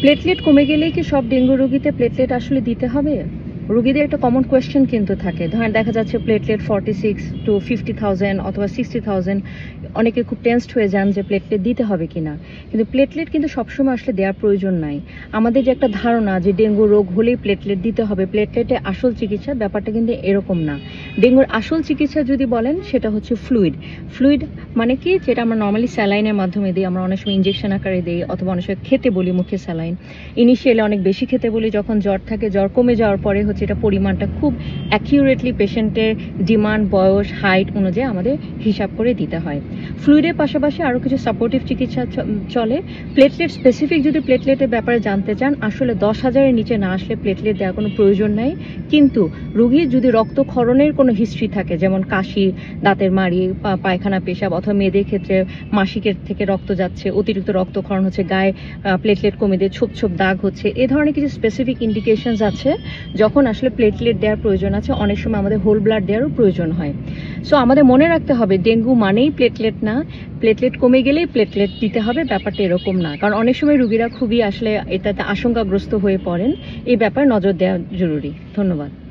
Platelet কমে গেলেই কি সব ডেঙ্গু রোগীতে প্লেটলেট আসলে দিতে হবে? রোগীদের একটা কমন কোয়েশ্চেন কিন্তু থাকে, ধরেন দেখা যাচ্ছে প্লেটলেট 46 to 50,000 অথবা 60,000, অনেকে খুব টেন্সড হয়ে যান যে প্লেটলেট দিতে হবে কিনা। কিন্তু প্লেটলেট কিন্তু সবসময় আসলে দেওয়ার প্রয়োজন নাই। আমাদের যে একটা ধারণা যে ডেঙ্গু রোগ হলেই প্লেটলেট দিতে হবে, প্লেটলেটে আসল চিকিৎসা, ব্যাপারটা কিন্তু এরকম না। ডেঙ্গুর আসল চিকিৎসা যদি বলেন সেটা হচ্ছে ফ্লুইড। ফ্লুইড মানে কি, যেটা আমরা নর্মালি স্যালাইনের মাধ্যমে দিই, আমরা অনেক সময় ইঞ্জেকশন আকারে দিই অথবা অনেক সময় খেতে বলি মুখে স্যালাইন। ইনিশিয়ালি অনেক বেশি খেতে বলি, যখন জ্বর থাকে, জ্বর কমে যাওয়ার পরে হচ্ছে এটা পরিমাণটা খুব অ্যাকিউরেটলি পেশেন্টের ডিমান্ড, বয়স, হাইট অনুযায়ী আমাদের হিসাব করে দিতে হয়। ফ্লুইডের পাশাপাশি আরও কিছু সাপোর্টিভ চিকিৎসা চলে। প্লেটলেট স্পেসিফিক যদি প্লেটলেটের ব্যাপারে জানতে চান, আসলে 10,000-এর নিচে না আসলে প্লেটলেট দেওয়ার কোনো প্রয়োজন নেই। কিন্তু রোগীর যদি রক্তক্ষরণের কোনো হিস্ট্রি থাকে, যেমন কাশি, দাঁতের মাড়ি, পায়খানা, পেশাব, অথবা মেয়েদের ক্ষেত্রে মাসিকের থেকে রক্ত যাচ্ছে, অতিরিক্ত রক্তক্ষরণ হচ্ছে, গায়ে প্লেটলেট কমে দিয়ে ছোপ ছোপ দাগ হচ্ছে, এ ধরনের কিছু স্পেসিফিক ইন্ডিকেশনস আছে যখন আসলে প্লেটলেট দেওয়ার প্রয়োজন আছে। অনেক সময় আমাদের হোল ব্লাড দেওয়ারও প্রয়োজন হয়। সো আমাদের মনে রাখতে হবে, ডেঙ্গু মানেই প্লেটলেট না, প্লেটলেট কমে গেলেই প্লেটলেট দিতে হবে, ব্যাপারটা এরকম না। কারণ অনেক সময় রোগীরা খুবই আসলে এটাতে আশঙ্কাগ্রস্ত হয়ে পড়েন। এই ব্যাপারে নজর দেওয়া জরুরি। ধন্যবাদ।